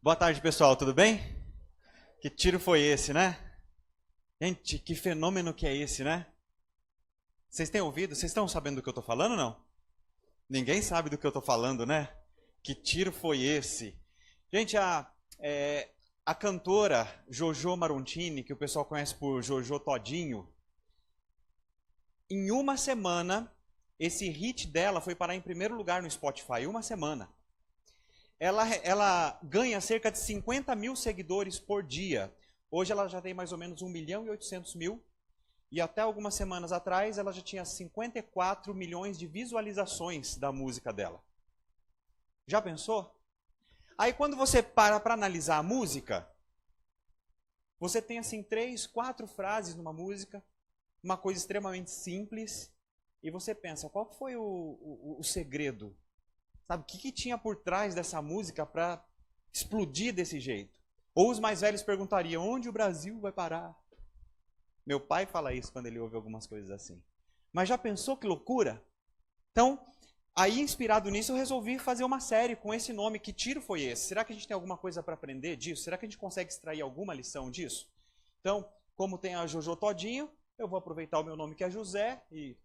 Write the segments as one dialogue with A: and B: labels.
A: Boa tarde, pessoal, tudo bem? Que tiro foi esse, né? Gente, que fenômeno que é esse, né? Vocês têm ouvido? Vocês estão sabendo do que eu estou falando ou não? Ninguém sabe do que eu estou falando, né? Que tiro foi esse? Gente, a cantora Jojo Marontini, que o pessoal conhece por Jojo Todinho, em uma semana, esse hit dela foi parar em primeiro lugar no Spotify, uma semana. Ela ganha cerca de 50 mil seguidores por dia. Hoje ela já tem mais ou menos 1.800.000. E até algumas semanas atrás ela já tinha 54 milhões de visualizações da música dela. Já pensou? Aí quando você para analisar a música, você tem assim 3, 4 frases numa música, uma coisa extremamente simples, e você pensa, qual foi o segredo? Sabe, o que tinha por trás dessa música para explodir desse jeito? Ou os mais velhos perguntariam, onde o Brasil vai parar? Meu pai fala isso quando ele ouve algumas coisas assim. Mas já pensou que loucura? Então, aí inspirado nisso, eu resolvi fazer uma série com esse nome. Que tiro foi esse? Será que a gente tem alguma coisa para aprender disso? Será que a gente consegue extrair alguma lição disso? Então, como tem a Jojo Todinho, eu vou aproveitar o meu nome que é José e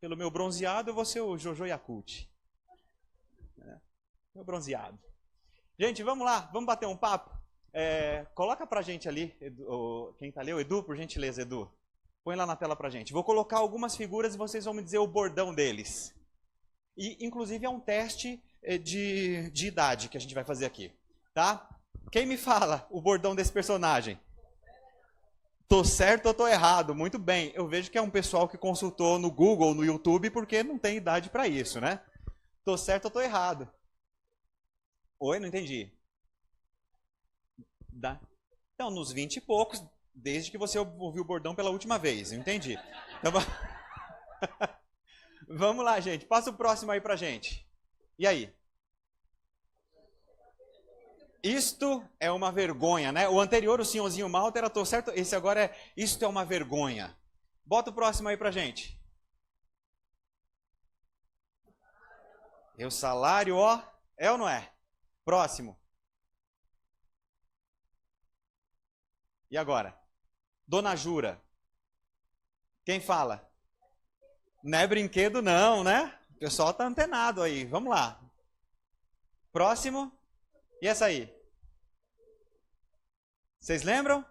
A: pelo meu bronzeado eu vou ser o Jojo Yakult. Meu bronzeado. Gente, vamos lá, vamos bater um papo? Coloca pra gente ali, quem tá ali, o Edu, por gentileza, Edu. Põe lá na tela pra gente. Vou colocar algumas figuras e vocês vão me dizer o bordão deles. E, inclusive, é um teste de idade que a gente vai fazer aqui. Tá? Quem me fala o bordão desse personagem? Tô certo ou tô errado? Muito bem. Eu vejo que é um pessoal que consultou no Google, no YouTube, porque não tem idade pra isso, né? Tô certo ou tô errado? Oi, não entendi. Então, nos 20 e poucos, desde que você ouviu o bordão pela última vez, eu entendi. Então, vamos lá, gente. Passa o próximo aí pra gente. E aí? Isto é uma vergonha, né? O anterior, o senhorzinho Malta, era tô certo. Esse agora é isto é uma vergonha. Bota o próximo aí pra gente. E o salário, ó, é ou não é? Próximo. E agora? Dona Jura. Quem fala? Não é brinquedo não, né? O pessoal tá antenado aí. Vamos lá. Próximo. E essa aí? Vocês lembram?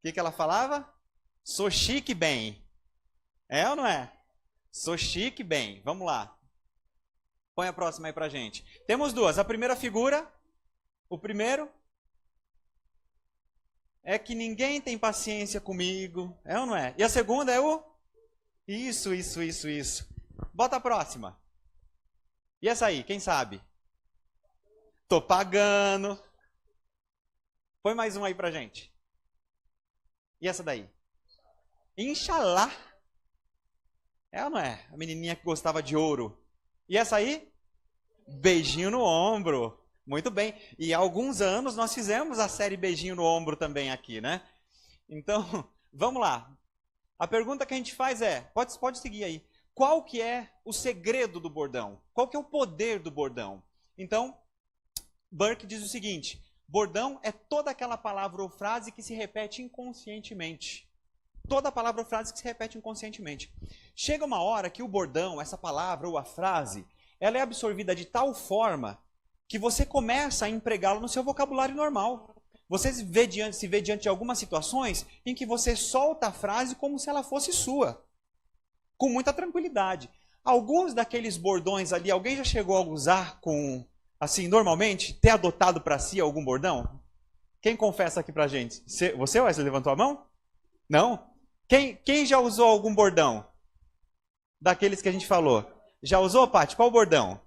A: O que ela falava? Sou chique bem. É ou não é? Sou chique bem. Vamos lá. Põe a próxima aí pra gente. Temos duas. A primeira figura, o primeiro, é que ninguém tem paciência comigo. É ou não é? E a segunda é o... Isso. Bota a próxima. E essa aí, quem sabe? Tô pagando. Põe mais um aí pra gente. E essa daí? Inxalá. É ou não é? A menininha que gostava de ouro. E essa aí? Beijinho no ombro. Muito bem. E há alguns anos nós fizemos a série Beijinho no Ombro também aqui, né? Então, vamos lá. A pergunta que a gente faz é, pode seguir aí. Qual que é o segredo do bordão? Qual que é o poder do bordão? Então, Burke diz o seguinte, bordão é toda aquela palavra ou frase que se repete inconscientemente. Toda palavra ou frase que se repete inconscientemente. Chega uma hora que o bordão, essa palavra ou a frase, ela é absorvida de tal forma que você começa a empregá-la no seu vocabulário normal. Você se vê diante de algumas situações em que você solta a frase como se ela fosse sua. Com muita tranquilidade. Alguns daqueles bordões ali, alguém já chegou a usar com, assim, normalmente, ter adotado para si algum bordão? Quem confessa aqui pra gente? Você, Wesley, levantou a mão? Não? Quem já usou algum bordão? Daqueles que a gente falou. Já usou, Paty? Qual bordão?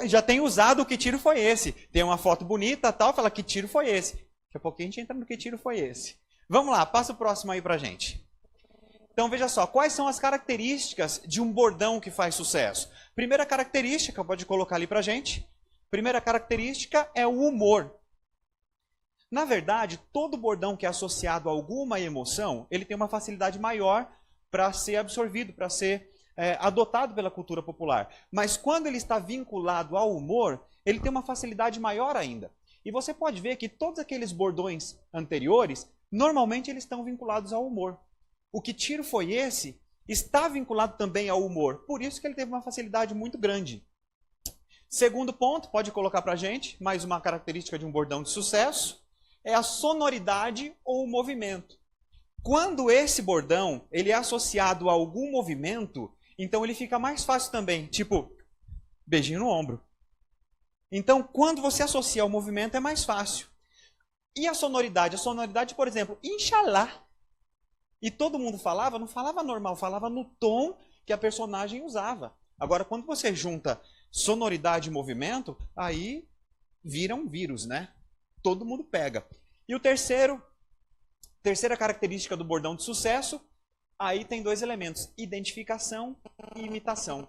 A: Já tem usado o que tiro foi esse. Tem uma foto bonita tal, fala que tiro foi esse. Daqui a pouquinho a gente entra no que tiro foi esse. Vamos lá, passa o próximo aí pra gente. Então veja só, quais são as características de um bordão que faz sucesso? Primeira característica, pode colocar ali pra gente. Primeira característica é o humor. Na verdade, todo bordão que é associado a alguma emoção, ele tem uma facilidade maior para ser absorvido, para ser adotado pela cultura popular. Mas quando ele está vinculado ao humor, ele tem uma facilidade maior ainda. E você pode ver que todos aqueles bordões anteriores, normalmente eles estão vinculados ao humor. O que tiro foi esse está vinculado também ao humor. Por isso que ele teve uma facilidade muito grande. Segundo ponto, pode colocar para a gente, mais uma característica de um bordão de sucesso, é a sonoridade ou o movimento. Quando esse bordão ele é associado a algum movimento, então ele fica mais fácil também, tipo, beijinho no ombro. Então, quando você associa ao movimento, é mais fácil. E a sonoridade? A sonoridade, por exemplo, Inshallah. E todo mundo falava, não falava normal, falava no tom que a personagem usava. Agora, quando você junta sonoridade e movimento, aí vira um vírus, né? Todo mundo pega. E o terceira característica do bordão de sucesso, aí tem dois elementos, identificação e imitação.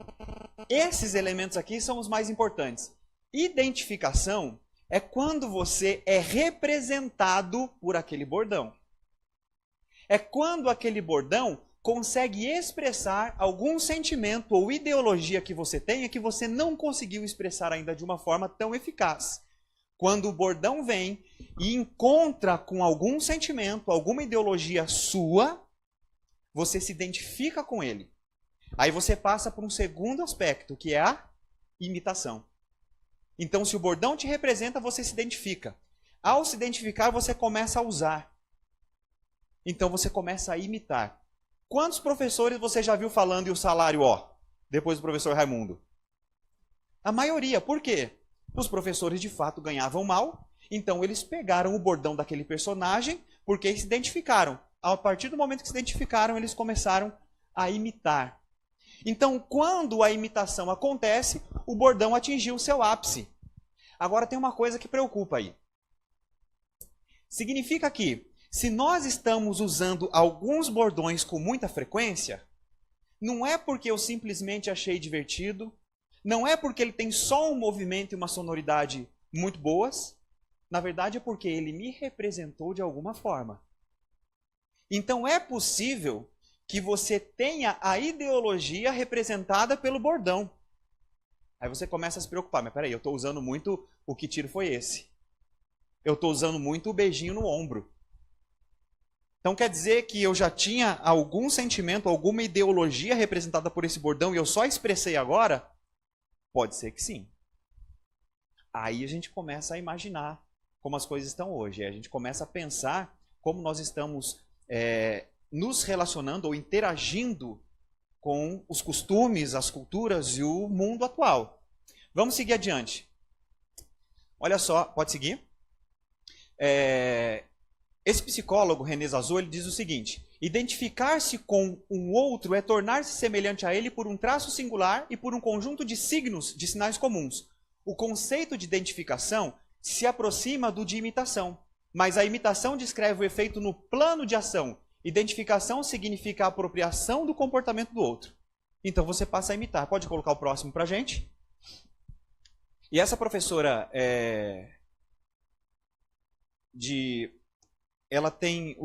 A: Esses elementos aqui são os mais importantes. Identificação é quando você é representado por aquele bordão. É quando aquele bordão consegue expressar algum sentimento ou ideologia que você tenha que você não conseguiu expressar ainda de uma forma tão eficaz. Quando o bordão vem e encontra com algum sentimento, alguma ideologia sua, você se identifica com ele. Aí você passa por um segundo aspecto, que é a imitação. Então, se o bordão te representa, você se identifica. Ao se identificar, você começa a usar. Então, você começa a imitar. Quantos professores você já viu falando e o salário, depois do professor Raimundo? A maioria. Por quê? Os professores, de fato, ganhavam mal. Então, eles pegaram o bordão daquele personagem porque se identificaram. A partir do momento que se identificaram, eles começaram a imitar. Então, quando a imitação acontece, o bordão atingiu o seu ápice. Agora tem uma coisa que preocupa aí. Significa que, se nós estamos usando alguns bordões com muita frequência, não é porque eu simplesmente achei divertido, não é porque ele tem só um movimento e uma sonoridade muito boas, na verdade é porque ele me representou de alguma forma. Então é possível que você tenha a ideologia representada pelo bordão. Aí você começa a se preocupar, mas peraí, eu estou usando muito o que tiro foi esse. Eu estou usando muito o beijinho no ombro. Então quer dizer que eu já tinha algum sentimento, alguma ideologia representada por esse bordão e eu só expressei agora? Pode ser que sim. Aí a gente começa a imaginar como as coisas estão hoje. Aí a gente começa a pensar como nós estamos nos relacionando ou interagindo com os costumes, as culturas e o mundo atual. Vamos seguir adiante. Olha só, pode seguir? Esse psicólogo, René Zazou, ele diz o seguinte: identificar-se com um outro é tornar-se semelhante a ele por um traço singular e por um conjunto de signos, de sinais comuns. O conceito de identificação se aproxima do de imitação, mas a imitação descreve o efeito no plano de ação. Identificação significa a apropriação do comportamento do outro. Então você passa a imitar. Pode colocar o próximo para a gente? E essa professora ela tem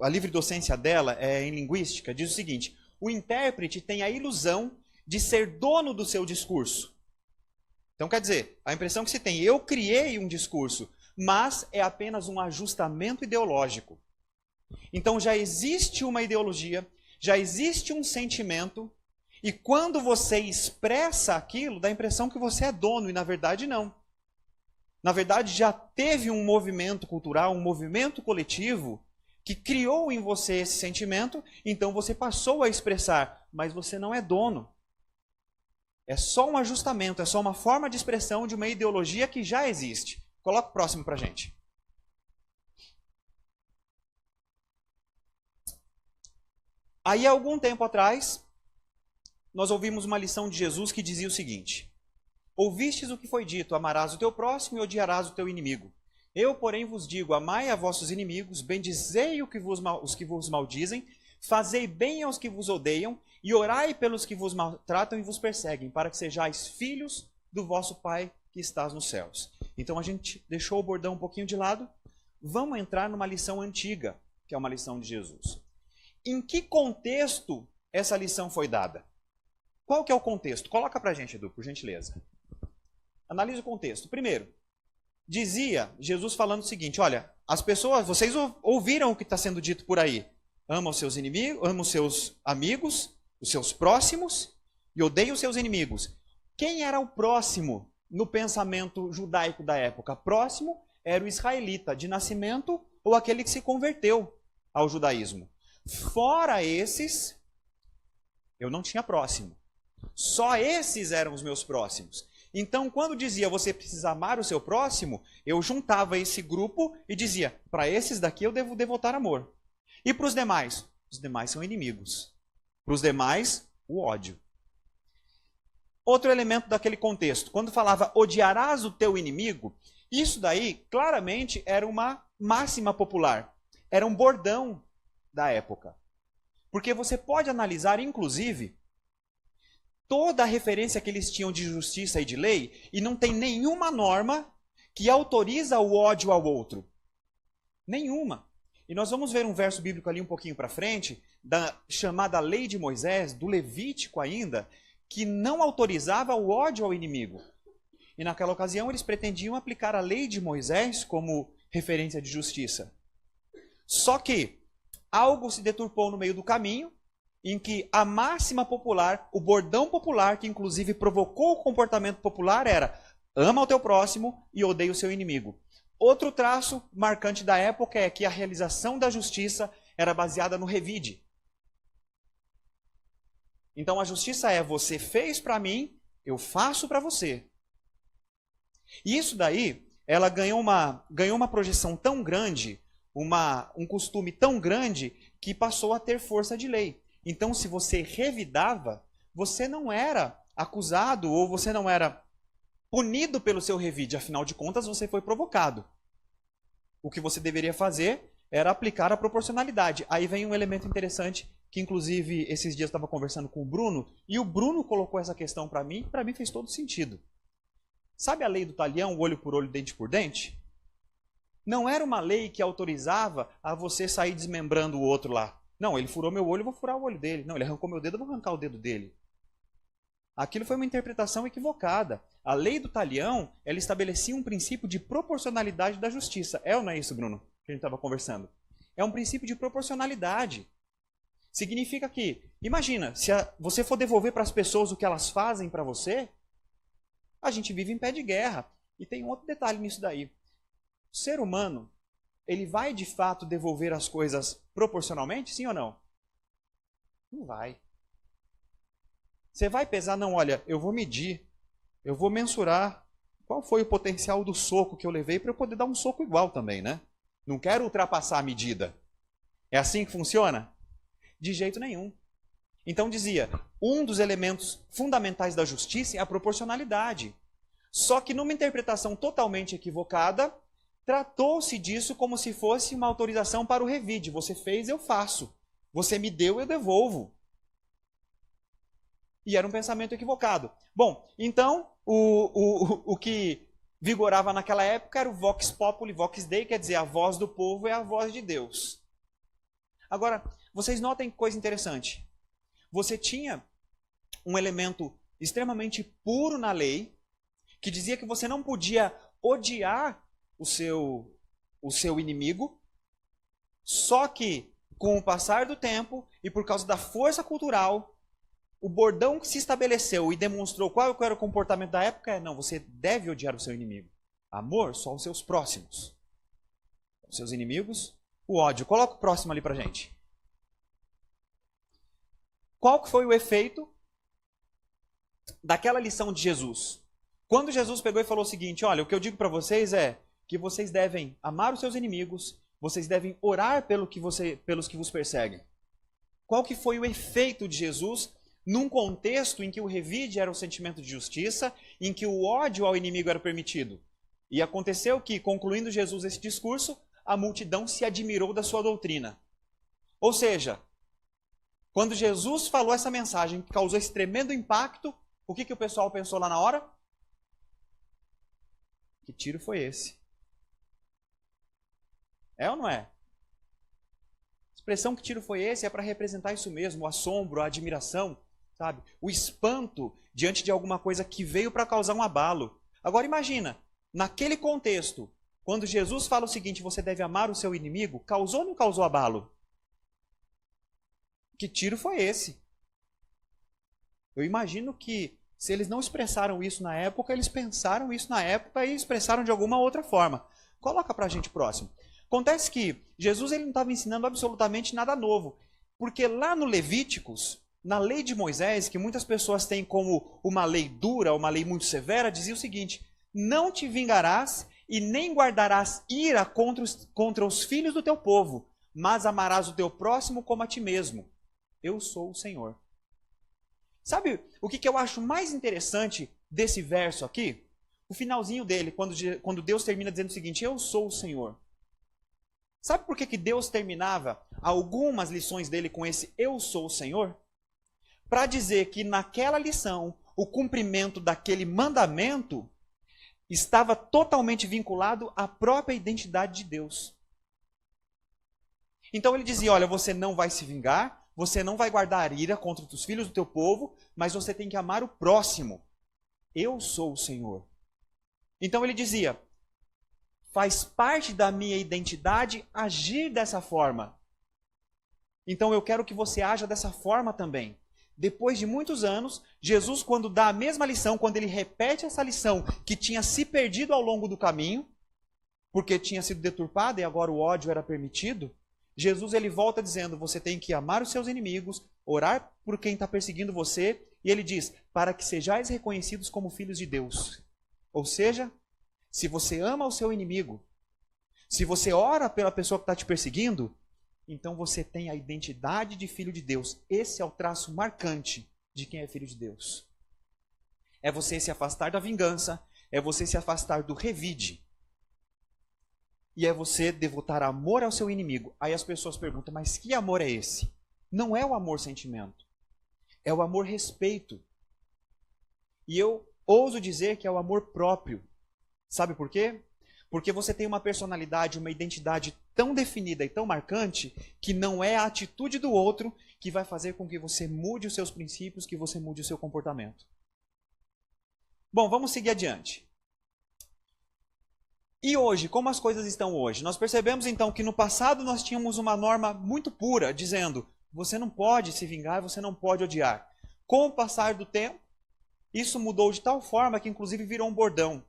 A: a livre docência dela em linguística, diz o seguinte: o intérprete tem a ilusão de ser dono do seu discurso. Então quer dizer, a impressão que se tem, eu criei um discurso, mas é apenas um ajustamento ideológico. Então já existe uma ideologia, já existe um sentimento, e quando você expressa aquilo, dá a impressão que você é dono, e na verdade não. Na verdade, já teve um movimento cultural, um movimento coletivo, que criou em você esse sentimento, então você passou a expressar, mas você não é dono. É só um ajustamento, é só uma forma de expressão de uma ideologia que já existe. Coloca o próximo para a gente. Aí, há algum tempo atrás, nós ouvimos uma lição de Jesus que dizia o seguinte: ouvistes o que foi dito, amarás o teu próximo e odiarás o teu inimigo. Eu, porém, vos digo, amai a vossos inimigos, bendizei os que vos maldizem, fazei bem aos que vos odeiam, e orai pelos que vos maltratam e vos perseguem, para que sejais filhos do vosso Pai que estás nos céus. Então a gente deixou o bordão um pouquinho de lado, vamos entrar numa lição antiga, que é uma lição de Jesus. Em que contexto essa lição foi dada? Qual que é o contexto? Coloca pra gente, Edu, por gentileza. Analise o contexto. Primeiro, dizia Jesus falando o seguinte, olha, as pessoas, vocês ouviram o que está sendo dito por aí. Ama os seus inimigos, ama os seus amigos, os seus próximos e odeia os seus inimigos. Quem era o próximo no pensamento judaico da época? Próximo era o israelita de nascimento ou aquele que se converteu ao judaísmo. Fora esses, eu não tinha próximo. Só esses eram os meus próximos. Então, quando dizia você precisa amar o seu próximo, eu juntava esse grupo e dizia, para esses daqui eu devo devotar amor. E para os demais? Os demais são inimigos. Para os demais, o ódio. Outro elemento daquele contexto, quando falava odiarás o teu inimigo, isso daí claramente era uma máxima popular. Era um bordão da época. Porque você pode analisar, inclusive, toda a referência que eles tinham de justiça e de lei, e não tem nenhuma norma que autoriza o ódio ao outro. Nenhuma. E nós vamos ver um verso bíblico ali um pouquinho para frente, da chamada lei de Moisés, do Levítico ainda, que não autorizava o ódio ao inimigo. E naquela ocasião eles pretendiam aplicar a lei de Moisés como referência de justiça. Só que algo se deturpou no meio do caminho, em que a máxima popular, o bordão popular, que inclusive provocou o comportamento popular, era ama o teu próximo e odeia o seu inimigo. Outro traço marcante da época é que a realização da justiça era baseada no revide. Então a justiça é você fez para mim, eu faço para você. E isso daí, ela ganhou uma projeção tão grande, um costume tão grande, que passou a ter força de lei. Então, se você revidava, você não era acusado ou você não era punido pelo seu revide. Afinal de contas, você foi provocado. O que você deveria fazer era aplicar a proporcionalidade. Aí vem um elemento interessante que, inclusive, esses dias eu estava conversando com o Bruno, e o Bruno colocou essa questão para mim fez todo sentido. Sabe a lei do talião, olho por olho, dente por dente? Não era uma lei que autorizava a você sair desmembrando o outro lá. Não, ele furou meu olho, eu vou furar o olho dele. Não, ele arrancou meu dedo, eu vou arrancar o dedo dele. Aquilo foi uma interpretação equivocada. A lei do talião, ela estabelecia um princípio de proporcionalidade da justiça. É ou não é isso, Bruno, que a gente estava conversando? É um princípio de proporcionalidade. Significa que, imagina, se você for devolver para as pessoas o que elas fazem para você, a gente vive em pé de guerra. E tem um outro detalhe nisso daí. O ser humano, ele vai de fato devolver as coisas proporcionalmente, sim ou não? Não vai. Você vai pesar, não, olha, eu vou medir, eu vou mensurar qual foi o potencial do soco que eu levei para eu poder dar um soco igual também, né? Não quero ultrapassar a medida. É assim que funciona? De jeito nenhum. Então dizia, um dos elementos fundamentais da justiça é a proporcionalidade. Só que numa interpretação totalmente equivocada, tratou-se disso como se fosse uma autorização para o revide. Você fez, eu faço. Você me deu, eu devolvo. E era um pensamento equivocado. Bom, então, o que vigorava naquela época era o vox populi, vox dei, quer dizer, a voz do povo é a voz de Deus. Agora, vocês notem coisa interessante. Você tinha um elemento extremamente puro na lei, que dizia que você não podia odiar o seu inimigo, só que com o passar do tempo e por causa da força cultural, o bordão que se estabeleceu e demonstrou qual era o comportamento da época é, não, você deve odiar o seu inimigo. Amor, só os seus próximos. Os seus inimigos, o ódio. Coloca o próximo ali pra gente. Qual que foi o efeito daquela lição de Jesus? Quando Jesus pegou e falou o seguinte, olha, o que eu digo para vocês é que vocês devem amar os seus inimigos, vocês devem orar pelos que vos perseguem. Qual que foi o efeito de Jesus num contexto em que o revide era um sentimento de justiça, em que o ódio ao inimigo era permitido? E aconteceu que, concluindo Jesus esse discurso, a multidão se admirou da sua doutrina. Ou seja, quando Jesus falou essa mensagem que causou esse tremendo impacto, o que o pessoal pensou lá na hora? Que tiro foi esse? É ou não é? A expressão que tiro foi esse é para representar isso mesmo, o assombro, a admiração. sabe? O espanto diante de alguma coisa que veio para causar um abalo. Agora imagina, naquele contexto, quando Jesus fala o seguinte, você deve amar o seu inimigo, causou ou não causou abalo? Que tiro foi esse? Eu imagino que se eles não expressaram isso na época, eles pensaram isso na época e expressaram de alguma outra forma. Coloca para a gente próximo. Acontece que Jesus ele não estava ensinando absolutamente nada novo. Porque lá no Levíticos, na lei de Moisés, que muitas pessoas têm como uma lei dura, uma lei muito severa, dizia o seguinte, não te vingarás e nem guardarás ira contra os filhos do teu povo, mas amarás o teu próximo como a ti mesmo. Eu sou o Senhor. Sabe o que eu acho mais interessante desse verso aqui? O finalzinho dele, quando Deus termina dizendo o seguinte, eu sou o Senhor. Sabe por que Deus terminava algumas lições dele com esse eu sou o Senhor? Para dizer que naquela lição, o cumprimento daquele mandamento estava totalmente vinculado à própria identidade de Deus. Então ele dizia, olha, você não vai se vingar, você não vai guardar ira contra os filhos do teu povo, mas você tem que amar o próximo. Eu sou o Senhor. Então ele dizia, faz parte da minha identidade agir dessa forma. Então eu quero que você haja dessa forma também. Depois de muitos anos, Jesus, quando dá a mesma lição, quando ele repete essa lição que tinha se perdido ao longo do caminho, porque tinha sido deturpada e agora o ódio era permitido, Jesus ele volta dizendo, você tem que amar os seus inimigos, orar por quem está perseguindo você, e ele diz, para que sejais reconhecidos como filhos de Deus. Ou seja, se você ama o seu inimigo, se você ora pela pessoa que está te perseguindo, então você tem a identidade de filho de Deus. Esse é o traço marcante de quem é filho de Deus. É você se afastar da vingança, é você se afastar do revide. E é você devotar amor ao seu inimigo. Aí as pessoas perguntam, mas que amor é esse? Não é o amor-sentimento. É o amor-respeito. E eu ouso dizer que é o amor próprio. Sabe por quê? Porque você tem uma personalidade, uma identidade tão definida e tão marcante que não é a atitude do outro que vai fazer com que você mude os seus princípios, que você mude o seu comportamento. Bom, vamos seguir adiante. E hoje, como as coisas estão hoje? Nós percebemos então que no passado nós tínhamos uma norma muito pura, dizendo, você não pode se vingar, você não pode odiar. Com o passar do tempo, isso mudou de tal forma que inclusive virou um bordão.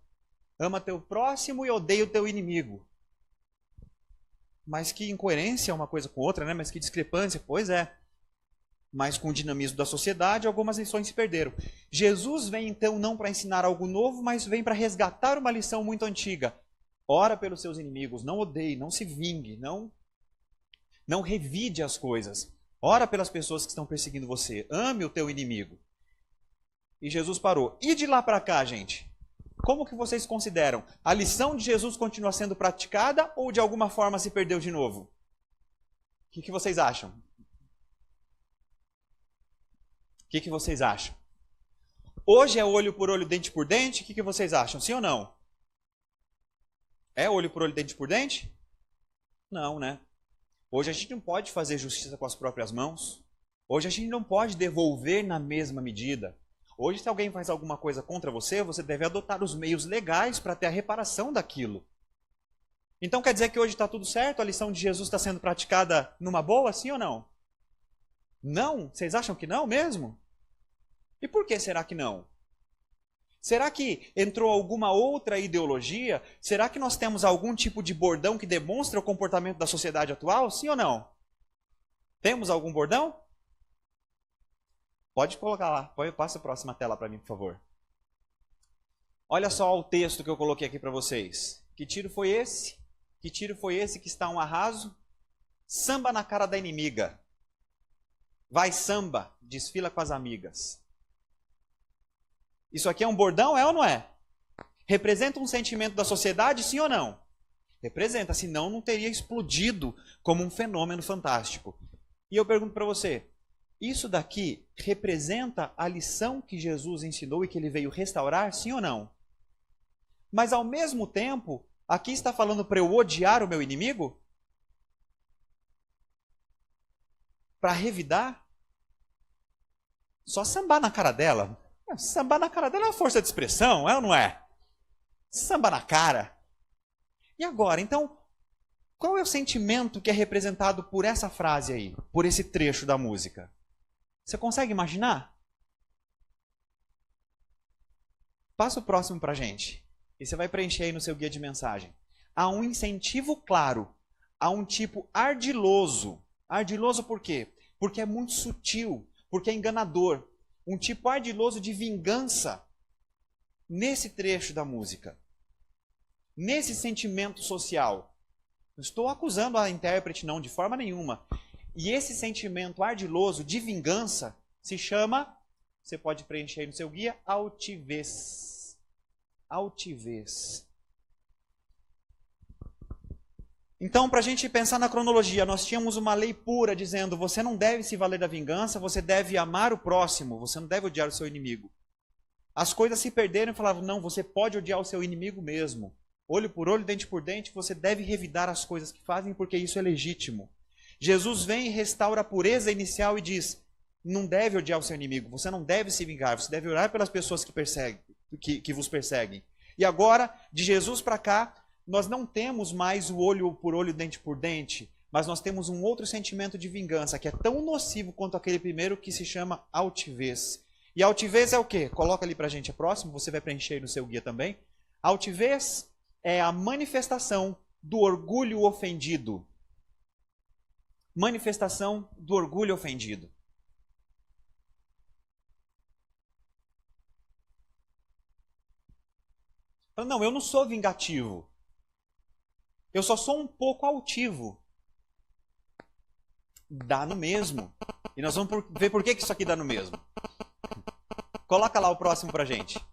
A: Ama teu próximo e odeia o teu inimigo. Mas que incoerência uma coisa com outra, né? Mas que discrepância, pois é. Mas com o dinamismo da sociedade, algumas lições se perderam. Jesus vem então não para ensinar algo novo, mas vem para resgatar uma lição muito antiga. Ora pelos seus inimigos, não odeie, não se vingue, não revide as coisas. Ora pelas pessoas que estão perseguindo você, ame o teu inimigo. E Jesus parou. E de lá para cá, gente? Como que vocês consideram? A lição de Jesus continua sendo praticada ou de alguma forma se perdeu de novo? O que vocês acham? O que vocês acham? Hoje é olho por olho, dente por dente? O que vocês acham? Sim ou não? É olho por olho, dente por dente? Não, né? Hoje a gente não pode fazer justiça com as próprias mãos. Hoje a gente não pode devolver na mesma medida. Hoje, se alguém faz alguma coisa contra você, você deve adotar os meios legais para ter a reparação daquilo. Então quer dizer que hoje está tudo certo? A lição de Jesus está sendo praticada numa boa, sim ou não? Não? Vocês acham que não mesmo? E por que será que não? Será que entrou alguma outra ideologia? Será que nós temos algum tipo de bordão que demonstra o comportamento da sociedade atual? Sim ou não? Temos algum bordão? Pode colocar lá. Passa a próxima tela para mim, por favor. Olha só o texto que eu coloquei aqui para vocês. Que tiro foi esse? Que tiro foi esse que está um arraso? Samba na cara da inimiga. Vai samba, desfila com as amigas. Isso aqui é um bordão, é ou não é? Representa um sentimento da sociedade, sim ou não? Representa, senão não teria explodido como um fenômeno fantástico. E eu pergunto para você, isso daqui representa a lição que Jesus ensinou e que ele veio restaurar, sim ou não? Mas ao mesmo tempo, aqui está falando para eu odiar o meu inimigo? Para revidar? Só sambar na cara dela. Sambar na cara dela é uma força de expressão, é ou não é? Samba na cara. E agora, então, qual é o sentimento que é representado por essa frase aí, por esse trecho da música? Você consegue imaginar? Passa o próximo pra gente. E você vai preencher aí no seu guia de mensagem. Há um incentivo claro, há um tipo ardiloso. Ardiloso por quê? Porque é muito sutil, porque é enganador. Um tipo ardiloso de vingança nesse trecho da música. Nesse sentimento social. Não estou acusando a intérprete, não, de forma nenhuma. E esse sentimento ardiloso de vingança se chama, você pode preencher aí no seu guia, altivez. Altivez. Então, para a gente pensar na cronologia, nós tínhamos uma lei pura dizendo: você não deve se valer da vingança, você deve amar o próximo, você não deve odiar o seu inimigo. As coisas se perderam e falavam: não, você pode odiar o seu inimigo mesmo. Olho por olho, dente por dente, você deve revidar as coisas que fazem, porque isso é legítimo. Jesus vem e restaura a pureza inicial e diz: não deve odiar o seu inimigo, você não deve se vingar, você deve orar pelas pessoas que vos perseguem. E agora, de Jesus para cá, nós não temos mais o olho por olho, dente por dente, mas nós temos um outro sentimento de vingança, que é tão nocivo quanto aquele primeiro, que se chama altivez. E altivez é o quê? Coloca ali pra gente a próxima, você vai preencher aí no seu guia também. Altivez é a manifestação do orgulho ofendido. Manifestação do orgulho ofendido. Não, eu não sou vingativo. Eu só sou um pouco altivo. Dá no mesmo. E nós vamos ver por que isso aqui dá no mesmo. Coloca lá o próximo pra gente.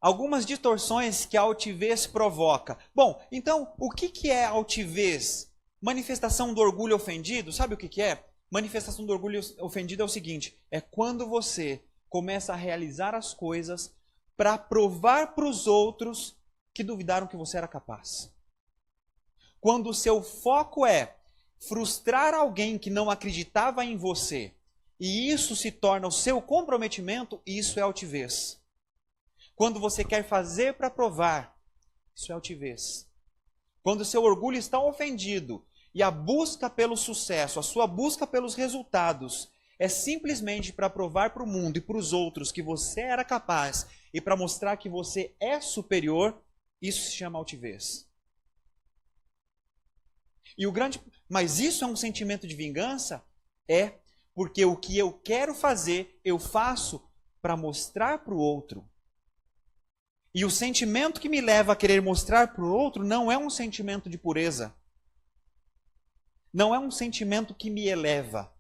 A: Algumas distorções que a altivez provoca. Bom, então, o que é altivez? Manifestação do orgulho ofendido? Sabe o que é? Manifestação do orgulho ofendido é o seguinte: é quando você começa a realizar as coisas para provar para os outros que duvidaram que você era capaz. Quando o seu foco é frustrar alguém que não acreditava em você, e isso se torna o seu comprometimento, isso é altivez. Quando você quer fazer para provar, isso é altivez. Quando o seu orgulho está ofendido e a busca pelo sucesso, a sua busca pelos resultados, é simplesmente para provar para o mundo e para os outros que você era capaz e para mostrar que você é superior, isso se chama altivez. Mas isso é um sentimento de vingança? É, porque o que eu quero fazer, eu faço para mostrar para o outro. E o sentimento que me leva a querer mostrar para o outro não é um sentimento de pureza. Não é um sentimento que me eleva.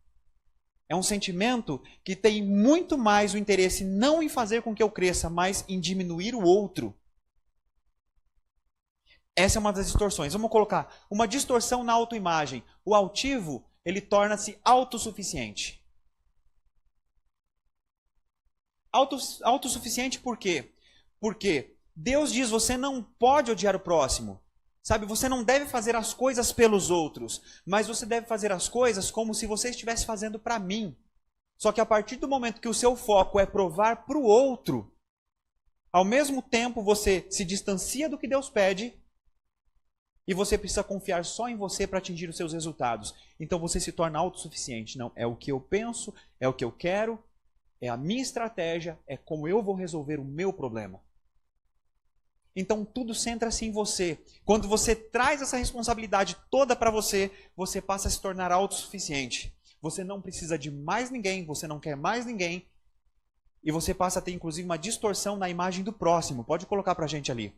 A: É um sentimento que tem muito mais o interesse não em fazer com que eu cresça, mas em diminuir o outro. Essa é uma das distorções. Vamos colocar uma distorção na autoimagem. O altivo, ele torna-se autossuficiente. Autossuficiente por quê? Porque Deus diz: você não pode odiar o próximo. Sabe, você não deve fazer as coisas pelos outros, mas você deve fazer as coisas como se você estivesse fazendo para mim. Só que a partir do momento que o seu foco é provar para o outro, ao mesmo tempo você se distancia do que Deus pede e você precisa confiar só em você para atingir os seus resultados. Então você se torna autossuficiente. Não, é o que eu penso, é o que eu quero, é a minha estratégia, é como eu vou resolver o meu problema. Então tudo centra-se em você. Quando você traz essa responsabilidade toda para você, você passa a se tornar autossuficiente. Você não precisa de mais ninguém, você não quer mais ninguém. E você passa a ter inclusive uma distorção na imagem do próximo. Pode colocar para a gente ali.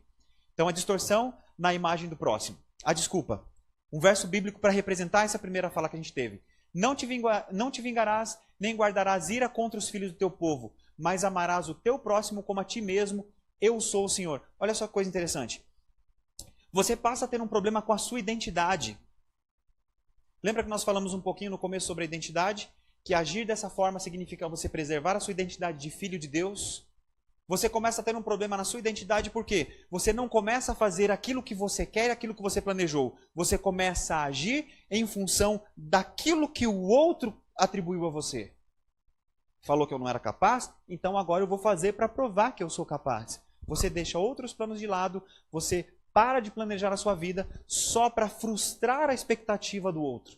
A: Então a distorção na imagem do próximo. Desculpa. Um verso bíblico para representar essa primeira fala que a gente teve. Não te vingarás, nem guardarás ira contra os filhos do teu povo, mas amarás o teu próximo como a ti mesmo. Eu sou o Senhor. Olha só que coisa interessante. Você passa a ter um problema com a sua identidade. Lembra que nós falamos um pouquinho no começo sobre a identidade? Que agir dessa forma significa você preservar a sua identidade de filho de Deus. Você começa a ter um problema na sua identidade porque você não começa a fazer aquilo que você quer, aquilo que você planejou. Você começa a agir em função daquilo que o outro atribuiu a você. falou que eu não era capaz, então agora eu vou fazer para provar que eu sou capaz. Você deixa outros planos de lado, você para de planejar a sua vida só para frustrar a expectativa do outro.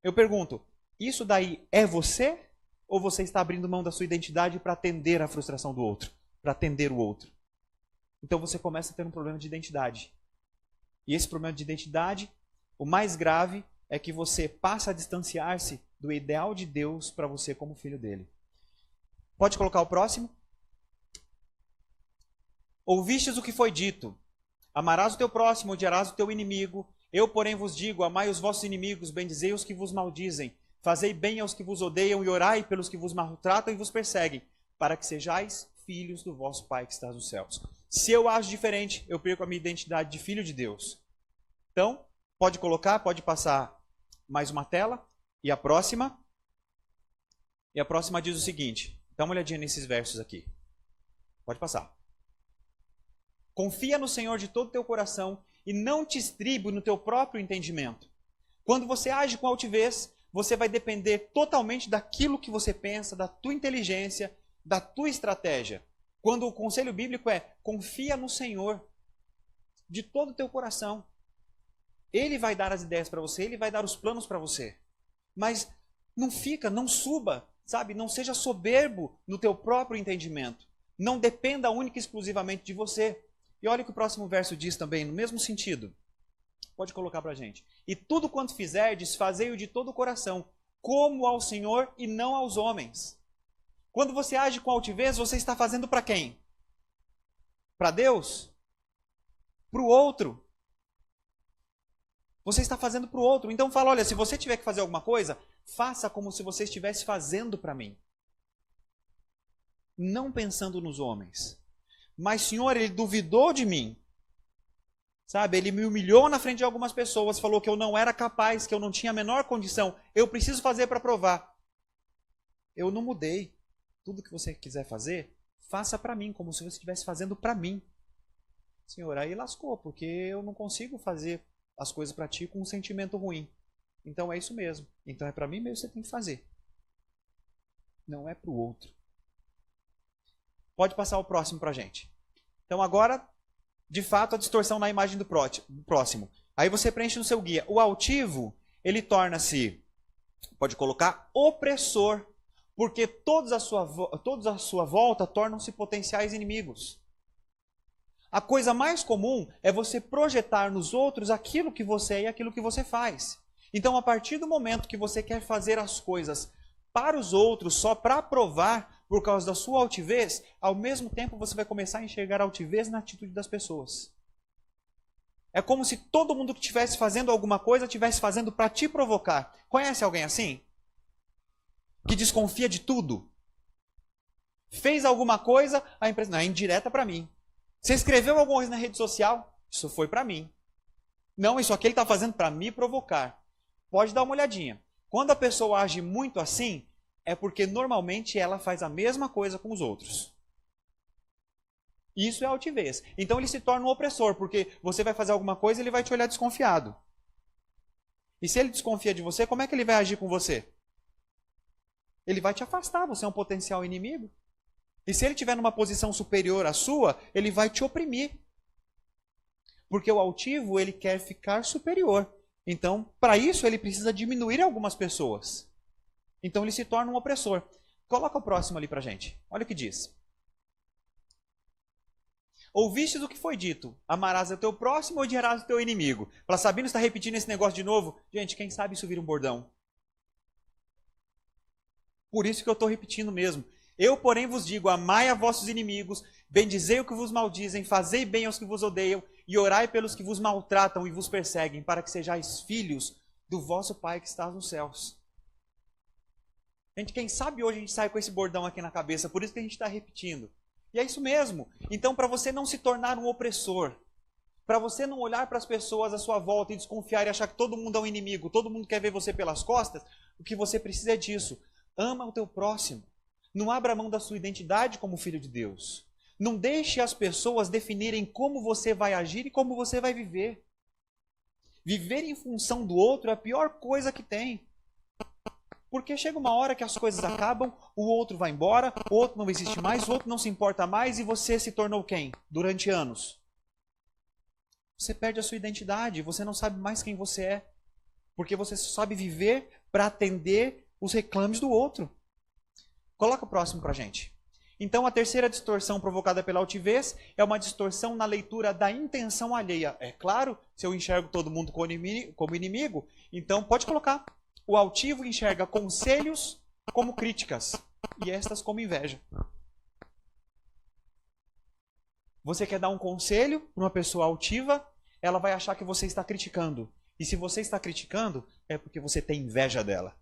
A: Eu pergunto, isso daí é você? Ou você está abrindo mão da sua identidade para atender a frustração do outro? Para atender o outro? Então você começa a ter um problema de identidade. E esse problema de identidade, o mais grave, é que você passa a distanciar-se do ideal de Deus para você como filho dele. Pode colocar o próximo? Ouvistes o que foi dito: amarás o teu próximo, odiarás o teu inimigo. Eu, porém, vos digo: amai os vossos inimigos, bendizei os que vos maldizem, fazei bem aos que vos odeiam e orai pelos que vos maltratam e vos perseguem, para que sejais filhos do vosso Pai que está nos céus. Se eu acho diferente, eu perco a minha identidade de filho de Deus. Então, pode colocar, pode passar mais uma tela. E a próxima? E a próxima diz o seguinte. Dá uma olhadinha nesses versos aqui. Pode passar. Confia no Senhor de todo o teu coração e não te estribe no teu próprio entendimento. Quando você age com altivez, você vai depender totalmente daquilo que você pensa, da tua inteligência, da tua estratégia. Quando o conselho bíblico é: confia no Senhor de todo o teu coração. Ele vai dar as ideias para você, Ele vai dar os planos para você. Mas não suba, sabe? Não seja soberbo no teu próprio entendimento. Não dependa única e exclusivamente de você. E olha o que o próximo verso diz também, no mesmo sentido. Pode colocar para a gente. E tudo quanto fizerdes, fazei-o de todo o coração, como ao Senhor e não aos homens. Quando você age com altivez, você está fazendo para quem? Para Deus? Para o outro? Você está fazendo para o outro. Então fala, olha, se você tiver que fazer alguma coisa, faça como se você estivesse fazendo para mim. Não pensando nos homens. Mas, Senhor, ele duvidou de mim. Sabe, ele me humilhou na frente de algumas pessoas, falou que eu não era capaz, que eu não tinha a menor condição. Eu preciso fazer para provar. Eu não mudei. Tudo que você quiser fazer, faça para mim, como se você estivesse fazendo para mim. Senhor, aí lascou, porque eu não consigo fazer as coisas para ti com um sentimento ruim. Então é isso mesmo. Então é para mim mesmo que você tem que fazer. Não é para o outro. Pode passar o próximo para a gente. Então agora, de fato, a distorção na imagem do próximo. Aí você preenche no seu guia. O altivo, ele torna-se, pode colocar, opressor. Porque todos à sua volta tornam-se potenciais inimigos. A coisa mais comum é você projetar nos outros aquilo que você é e aquilo que você faz. Então, a partir do momento que você quer fazer as coisas para os outros, só para provar, por causa da sua altivez, ao mesmo tempo você vai começar a enxergar a altivez na atitude das pessoas. É como se todo mundo que estivesse fazendo alguma coisa estivesse fazendo para te provocar. Conhece alguém assim? Que desconfia de tudo? Fez alguma coisa, a empresa, não, é indireta para mim. Você escreveu alguma coisa na rede social? Isso foi para mim. Não, isso aqui ele está fazendo para me provocar. Pode dar uma olhadinha. Quando a pessoa age muito assim, é porque normalmente ela faz a mesma coisa com os outros. Isso é altivez. Então ele se torna um opressor, porque você vai fazer alguma coisa e ele vai te olhar desconfiado. E se ele desconfia de você, como é que ele vai agir com você? Ele vai te afastar, você é um potencial inimigo. E se ele estiver numa posição superior à sua, ele vai te oprimir. Porque o altivo, ele quer ficar superior. Então, para isso, ele precisa diminuir algumas pessoas. Então, ele se torna um opressor. Coloca o próximo ali para a gente. Olha o que diz. Ouvistes o que foi dito. Amarás o teu próximo e odiarás o teu inimigo. Para Sabino está repetindo esse negócio de novo. Gente, quem sabe isso vira um bordão. Por isso que eu estou repetindo mesmo. Eu, porém, vos digo, amai a vossos inimigos, bendizei o que vos maldizem, fazei bem aos que vos odeiam, e orai pelos que vos maltratam e vos perseguem, para que sejais filhos do vosso Pai que está nos céus. Gente, quem sabe hoje a gente sai com esse bordão aqui na cabeça, por isso que a gente está repetindo. E é isso mesmo. Então, para você não se tornar um opressor, para você não olhar para as pessoas à sua volta e desconfiar e achar que todo mundo é um inimigo, todo mundo quer ver você pelas costas, o que você precisa é disso. Ama o teu próximo. Não abra mão da sua identidade como filho de Deus. Não deixe as pessoas definirem como você vai agir e como você vai viver. Viver em função do outro é a pior coisa que tem. Porque chega uma hora que as coisas acabam, o outro vai embora, o outro não existe mais, o outro não se importa mais e você se tornou quem? Durante anos. Você perde a sua identidade, você não sabe mais quem você é. Porque você só sabe viver para atender os reclames do outro. Coloca o próximo para a gente. Então, a terceira distorção provocada pela altivez é uma distorção na leitura da intenção alheia. É claro, se eu enxergo todo mundo como inimigo, então pode colocar. O altivo enxerga conselhos como críticas e estas como inveja. Você quer dar um conselho para uma pessoa altiva, ela vai achar que você está criticando. E se você está criticando, é porque você tem inveja dela.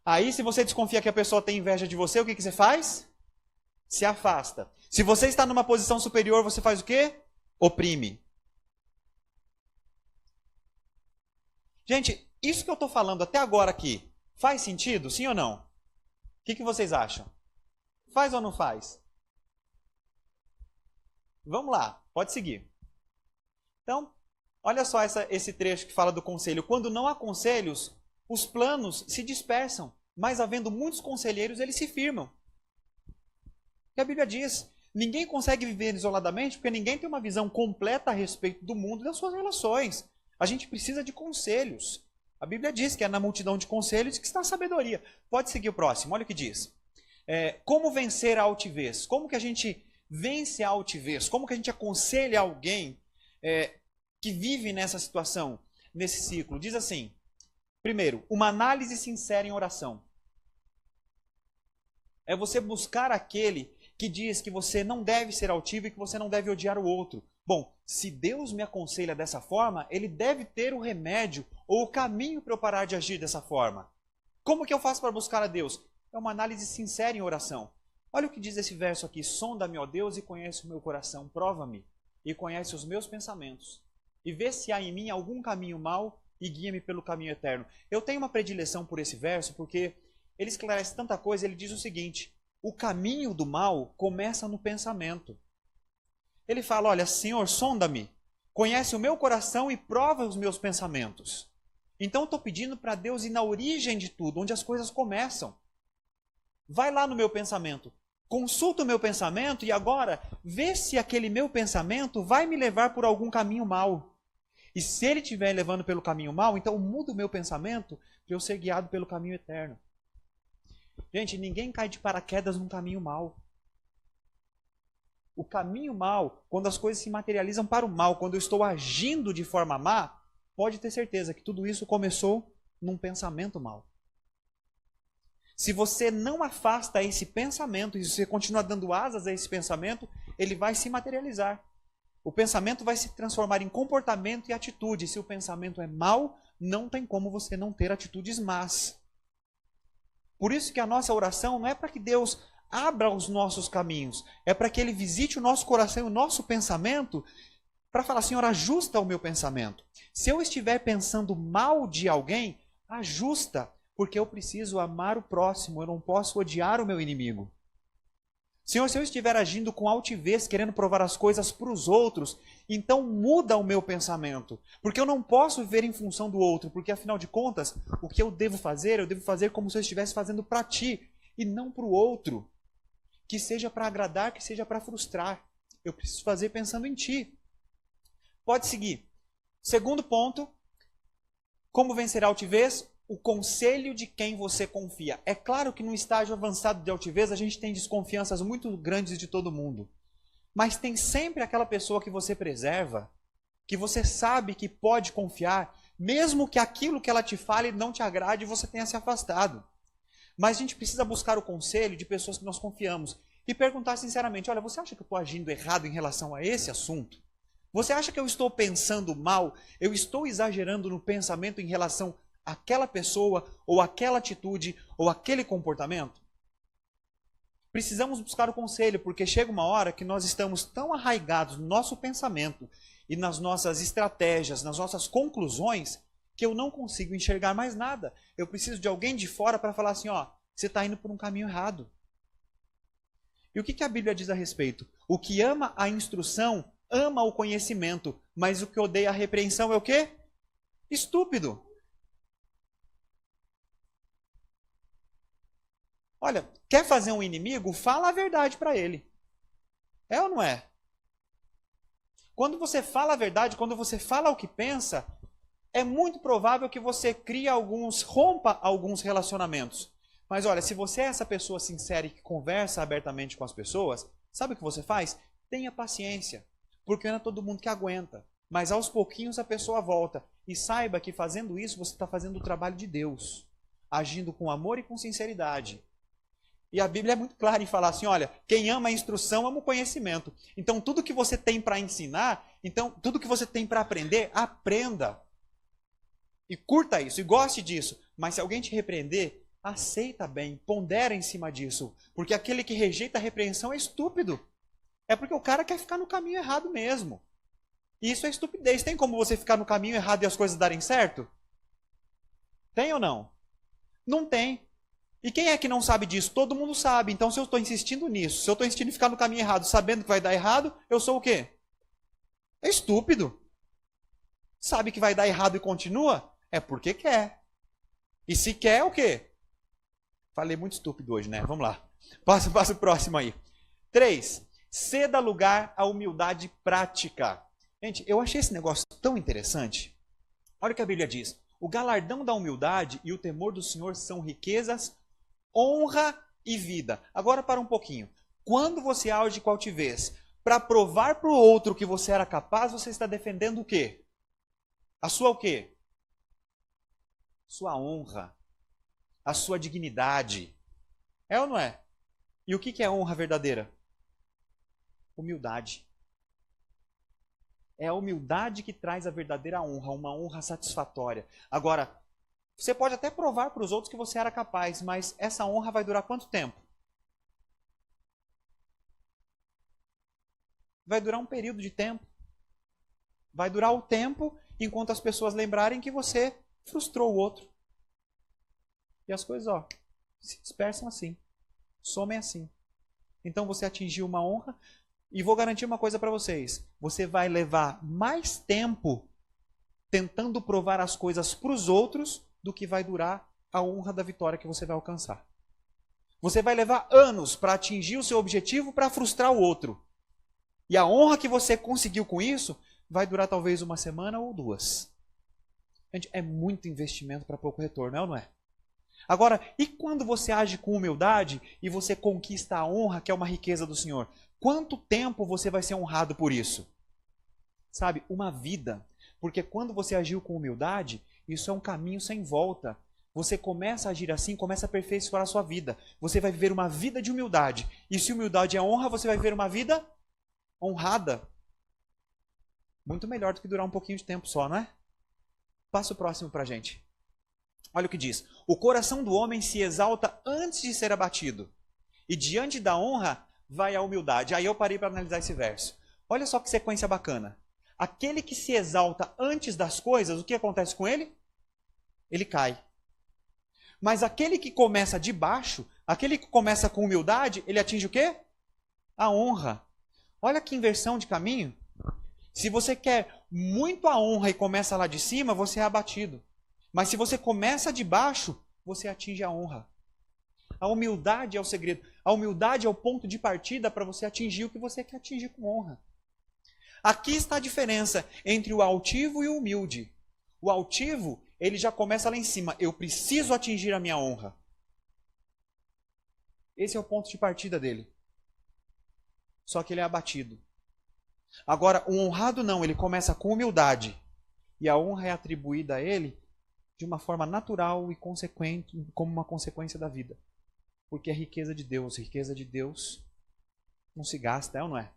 A: Aí, se você desconfia que a pessoa tem inveja de você, o que você faz? Se afasta. Se você está numa posição superior, você faz o quê? Oprime. Gente, isso que eu estou falando até agora aqui, faz sentido? Sim ou não? O que vocês acham? Faz ou não faz? Vamos lá, pode seguir. Então, olha só esse trecho que fala do conselho. Quando não há conselhos, os planos se dispersam, mas havendo muitos conselheiros, eles se firmam. E a Bíblia diz, ninguém consegue viver isoladamente porque ninguém tem uma visão completa a respeito do mundo e das suas relações. A gente precisa de conselhos. A Bíblia diz que é na multidão de conselhos que está a sabedoria. Pode seguir o próximo, olha o que diz. Como vencer a altivez? Como que a gente vence a altivez? Como que a gente aconselha alguém que vive nessa situação, nesse ciclo? Diz assim, primeiro, uma análise sincera em oração. É você buscar aquele que diz que você não deve ser altivo e que você não deve odiar o outro. Bom, se Deus me aconselha dessa forma, Ele deve ter o remédio ou o caminho para eu parar de agir dessa forma. Como que eu faço para buscar a Deus? É uma análise sincera em oração. Olha o que diz esse verso aqui. Sonda-me, ó Deus, e conhece o meu coração. Prova-me e conhece os meus pensamentos. E vê se há em mim algum caminho mau e guia-me pelo caminho eterno. Eu tenho uma predileção por esse verso porque ele esclarece tanta coisa. Ele diz o seguinte, o caminho do mal começa no pensamento. Ele fala, olha, Senhor, sonda-me, conhece o meu coração e prova os meus pensamentos. Então eu estou pedindo para Deus ir na origem de tudo, onde as coisas começam. Vai lá no meu pensamento, consulta o meu pensamento e agora vê se aquele meu pensamento vai me levar por algum caminho mau. E se ele estiver levando pelo caminho mau, então muda o meu pensamento para eu ser guiado pelo caminho eterno. Gente, ninguém cai de paraquedas num caminho mau. O caminho mau, quando as coisas se materializam para o mal, quando eu estou agindo de forma má, pode ter certeza que tudo isso começou num pensamento mau. Se você não afasta esse pensamento, e se você continuar dando asas a esse pensamento, ele vai se materializar. O pensamento vai se transformar em comportamento e atitude. Se o pensamento é mau, não tem como você não ter atitudes más. Por isso que a nossa oração não é para que Deus abra os nossos caminhos, é para que Ele visite o nosso coração e o nosso pensamento, para falar, Senhor, ajusta o meu pensamento. Se eu estiver pensando mal de alguém, ajusta, porque eu preciso amar o próximo, eu não posso odiar o meu inimigo. Senhor, se eu estiver agindo com altivez, querendo provar as coisas para os outros, então muda o meu pensamento. Porque eu não posso viver em função do outro, porque afinal de contas, o que eu devo fazer como se eu estivesse fazendo para ti e não para o outro. Que seja para agradar, que seja para frustrar. Eu preciso fazer pensando em ti. Pode seguir. Segundo ponto, como vencer a altivez? O conselho de quem você confia. É claro que no estágio avançado de altivez a gente tem desconfianças muito grandes de todo mundo. Mas tem sempre aquela pessoa que você preserva, que você sabe que pode confiar, mesmo que aquilo que ela te fale não te agrade e você tenha se afastado. Mas a gente precisa buscar o conselho de pessoas que nós confiamos e perguntar sinceramente, olha, você acha que eu estou agindo errado em relação a esse assunto? Você acha que eu estou pensando mal? Eu estou exagerando no pensamento em relação àquela pessoa, ou aquela atitude, ou aquele comportamento? Precisamos buscar o conselho, porque chega uma hora que nós estamos tão arraigados no nosso pensamento e nas nossas estratégias, nas nossas conclusões, que eu não consigo enxergar mais nada. Eu preciso de alguém de fora para falar assim, ó, você está indo por um caminho errado. E o que a Bíblia diz a respeito? O que ama a instrução, ama o conhecimento, mas o que odeia a repreensão é o quê? Estúpido. Olha, quer fazer um inimigo? Fala a verdade para ele. É ou não é? Quando você fala a verdade, quando você fala o que pensa, é muito provável que você rompa alguns relacionamentos. Mas olha, se você é essa pessoa sincera e que conversa abertamente com as pessoas, sabe o que você faz? Tenha paciência, porque não é todo mundo que aguenta. Mas aos pouquinhos a pessoa volta. E saiba que fazendo isso, você está fazendo o trabalho de Deus, agindo com amor e com sinceridade. E a Bíblia é muito clara em falar assim, olha, quem ama a instrução ama o conhecimento. Então tudo que você tem para ensinar, então tudo que você tem para aprender, aprenda. E curta isso, e goste disso. Mas se alguém te repreender, aceita bem, pondera em cima disso. Porque aquele que rejeita a repreensão é estúpido. É porque o cara quer ficar no caminho errado mesmo. E isso é estupidez. Tem como você ficar no caminho errado e as coisas darem certo? Tem ou não? Não tem. E quem é que não sabe disso? Todo mundo sabe. Então se eu estou insistindo nisso, se eu estou insistindo em ficar no caminho errado, sabendo que vai dar errado, eu sou o quê? É estúpido. Sabe que vai dar errado e continua? É porque quer. E se quer, o quê? Falei muito estúpido hoje, né? Vamos lá. Passa o próximo aí. 3. Ceda lugar à humildade prática. Gente, eu achei esse negócio tão interessante. Olha o que a Bíblia diz. O galardão da humildade e o temor do Senhor são riquezas, honra e vida. Agora para um pouquinho. Quando você age com altivez para provar para o outro que você era capaz, você está defendendo o quê? A sua o quê? Sua honra. A sua dignidade. É ou não é? E o que é honra verdadeira? Humildade. É a humildade que traz a verdadeira honra, uma honra satisfatória. Agora, você pode até provar para os outros que você era capaz, mas essa honra vai durar quanto tempo? Vai durar um período de tempo. Vai durar o tempo enquanto as pessoas lembrarem que você frustrou o outro. E as coisas, ó, se dispersam assim. Somem assim. Então você atingiu uma honra. E vou garantir uma coisa para vocês. Você vai levar mais tempo tentando provar as coisas para os outros do que vai durar a honra da vitória que você vai alcançar. Você vai levar anos para atingir o seu objetivo para frustrar o outro. E a honra que você conseguiu com isso vai durar talvez uma semana ou 2. Gente, é muito investimento para pouco retorno, é ou não é? Agora, e quando você age com humildade e você conquista a honra, que é uma riqueza do Senhor? Quanto tempo você vai ser honrado por isso? Sabe, uma vida. Porque quando você agiu com humildade, isso é um caminho sem volta. Você começa a agir assim, começa a aperfeiçoar a sua vida. Você vai viver uma vida de humildade. E se humildade é honra, você vai viver uma vida honrada. Muito melhor do que durar um pouquinho de tempo só, não é? Passa o próximo pra gente. Olha o que diz. O coração do homem se exalta antes de ser abatido. E diante da honra vai a humildade. Aí eu parei para analisar esse verso. Olha só que sequência bacana. Aquele que se exalta antes das coisas, o que acontece com ele? Ele cai. Mas aquele que começa de baixo, aquele que começa com humildade, ele atinge o quê? A honra. Olha que inversão de caminho. Se você quer muito a honra e começa lá de cima, você é abatido. Mas se você começa de baixo, você atinge a honra. A humildade é o segredo. A humildade é o ponto de partida para você atingir o que você quer atingir com honra. Aqui está a diferença entre o altivo e o humilde. O altivo, ele já começa lá em cima. Eu preciso atingir a minha honra. Esse é o ponto de partida dele. Só que ele é abatido. Agora, o honrado não, ele começa com humildade. E a honra é atribuída a ele de uma forma natural e consequente, como uma consequência da vida. Porque é riqueza de Deus. Riqueza de Deus não se gasta, é ou não é?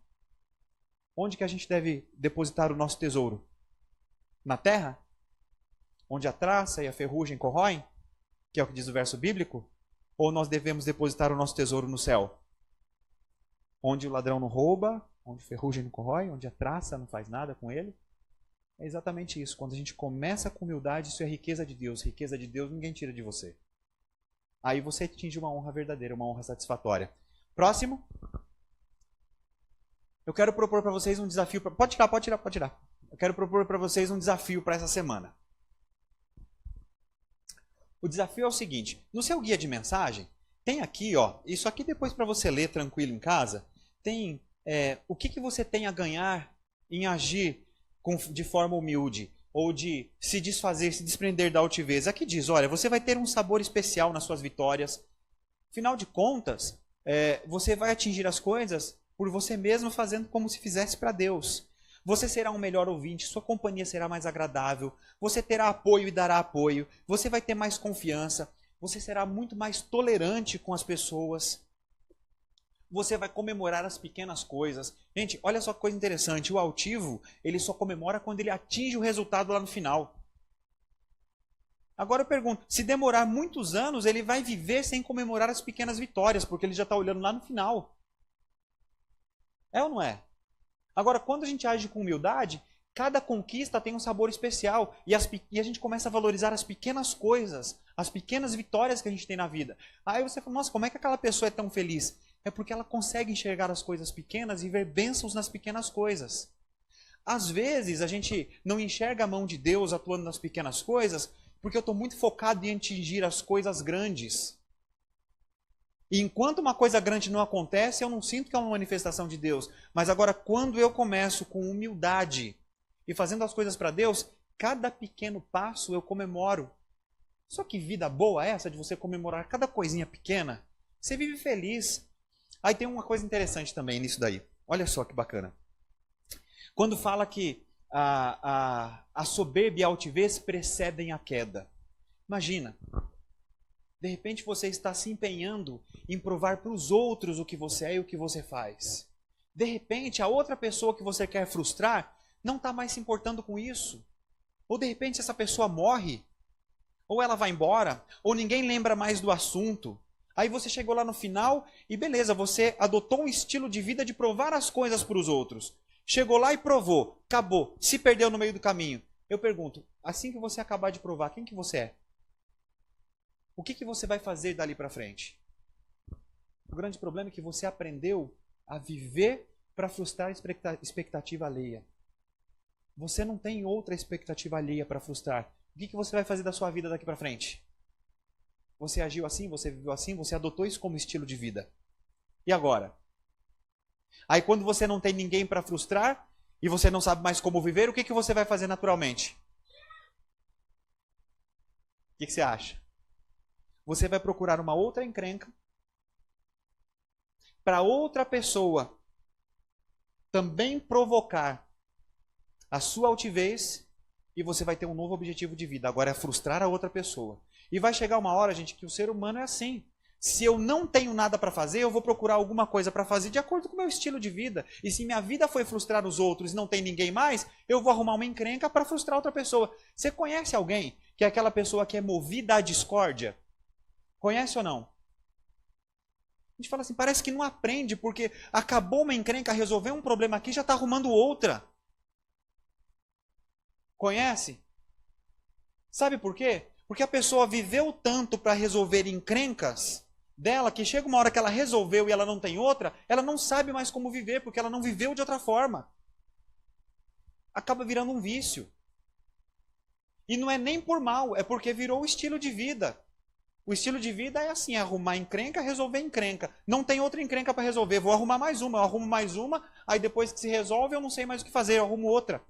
A: Onde que a gente deve depositar o nosso tesouro? Na terra? Onde a traça e a ferrugem corroem? Que é o que diz o verso bíblico? Ou nós devemos depositar o nosso tesouro no céu? Onde o ladrão não rouba, onde a ferrugem não corrói, onde a traça não faz nada com ele? É exatamente isso. Quando a gente começa com humildade, isso é riqueza de Deus. Riqueza de Deus ninguém tira de você. Aí você atinge uma honra verdadeira, uma honra satisfatória. Próximo. Eu quero propor para vocês um desafio. Pode tirar. Eu quero propor para vocês um desafio para essa semana. O desafio é o seguinte. No seu guia de mensagem, Tem aqui, ó, isso aqui depois para você ler tranquilo em casa, tem o que você tem a ganhar em agir de forma humilde, ou de se desfazer, se desprender da altivez. Aqui diz, olha, você vai ter um sabor especial nas suas vitórias. Afinal de contas, você vai atingir as coisas por você mesmo, fazendo como se fizesse para Deus. Você será um melhor ouvinte, sua companhia será mais agradável, você terá apoio e dará apoio, você vai ter mais confiança, você será muito mais tolerante com as pessoas. Você vai comemorar as pequenas coisas. Gente, olha só que coisa interessante. O altivo, ele só comemora quando ele atinge o resultado lá no final. Agora eu pergunto, se demorar muitos anos, ele vai viver sem comemorar as pequenas vitórias, porque ele já está olhando lá no final. É ou não é? Agora, quando a gente age com humildade, cada conquista tem um sabor especial. E a gente começa a valorizar as pequenas coisas, as pequenas vitórias que a gente tem na vida. Aí você fala, nossa, como é que aquela pessoa é tão feliz? É porque ela consegue enxergar as coisas pequenas e ver bênçãos nas pequenas coisas. Às vezes, a gente não enxerga a mão de Deus atuando nas pequenas coisas porque eu estou muito focado em atingir as coisas grandes. E enquanto uma coisa grande não acontece, eu não sinto que é uma manifestação de Deus. Mas agora, quando eu começo com humildade e fazendo as coisas para Deus, cada pequeno passo eu comemoro. Só que vida boa é essa de você comemorar cada coisinha pequena? Você vive feliz. Aí tem uma coisa interessante também nisso daí. Olha só que bacana. Quando fala que a soberba e a altivez precedem a queda. Imagina. De repente você está se empenhando em provar para os outros o que você é e o que você faz. De repente a outra pessoa que você quer frustrar não está mais se importando com isso. Ou de repente essa pessoa morre. Ou ela vai embora. Ou ninguém lembra mais do assunto. Aí você chegou lá no final e beleza, você adotou um estilo de vida de provar as coisas para os outros. Chegou lá e provou. Acabou. Se perdeu no meio do caminho. Eu pergunto, assim que você acabar de provar, quem que você é? O que você vai fazer dali para frente? O grande problema é que você aprendeu a viver para frustrar a expectativa alheia. Você não tem outra expectativa alheia para frustrar. O que você vai fazer da sua vida daqui para frente? Você agiu assim, você viveu assim, você adotou isso como estilo de vida. E agora? Aí quando você não tem ninguém para frustrar e você não sabe mais como viver, o que você vai fazer naturalmente? O que você acha? Você vai procurar uma outra encrenca para outra pessoa também provocar a sua altivez e você vai ter um novo objetivo de vida. Agora é frustrar a outra pessoa. E vai chegar uma hora, gente, que o ser humano é assim. Se eu não tenho nada para fazer, eu vou procurar alguma coisa para fazer de acordo com o meu estilo de vida. E se minha vida foi frustrar os outros e não tem ninguém mais, eu vou arrumar uma encrenca para frustrar outra pessoa. Você conhece alguém que é aquela pessoa que é movida à discórdia? Conhece ou não? A gente fala assim, parece que não aprende, porque acabou uma encrenca, resolveu um problema aqui, já está arrumando outra. Conhece? Sabe por quê? Porque a pessoa viveu tanto para resolver encrencas dela, que chega uma hora que ela resolveu e ela não tem outra, ela não sabe mais como viver, porque ela não viveu de outra forma. Acaba virando um vício. E não é nem por mal, é porque virou o estilo de vida. O estilo de vida é assim, arrumar encrenca, resolver encrenca. Não tem outra encrenca para resolver, vou arrumar mais uma, eu arrumo mais uma, aí depois que se resolve eu não sei mais o que fazer, eu arrumo outra.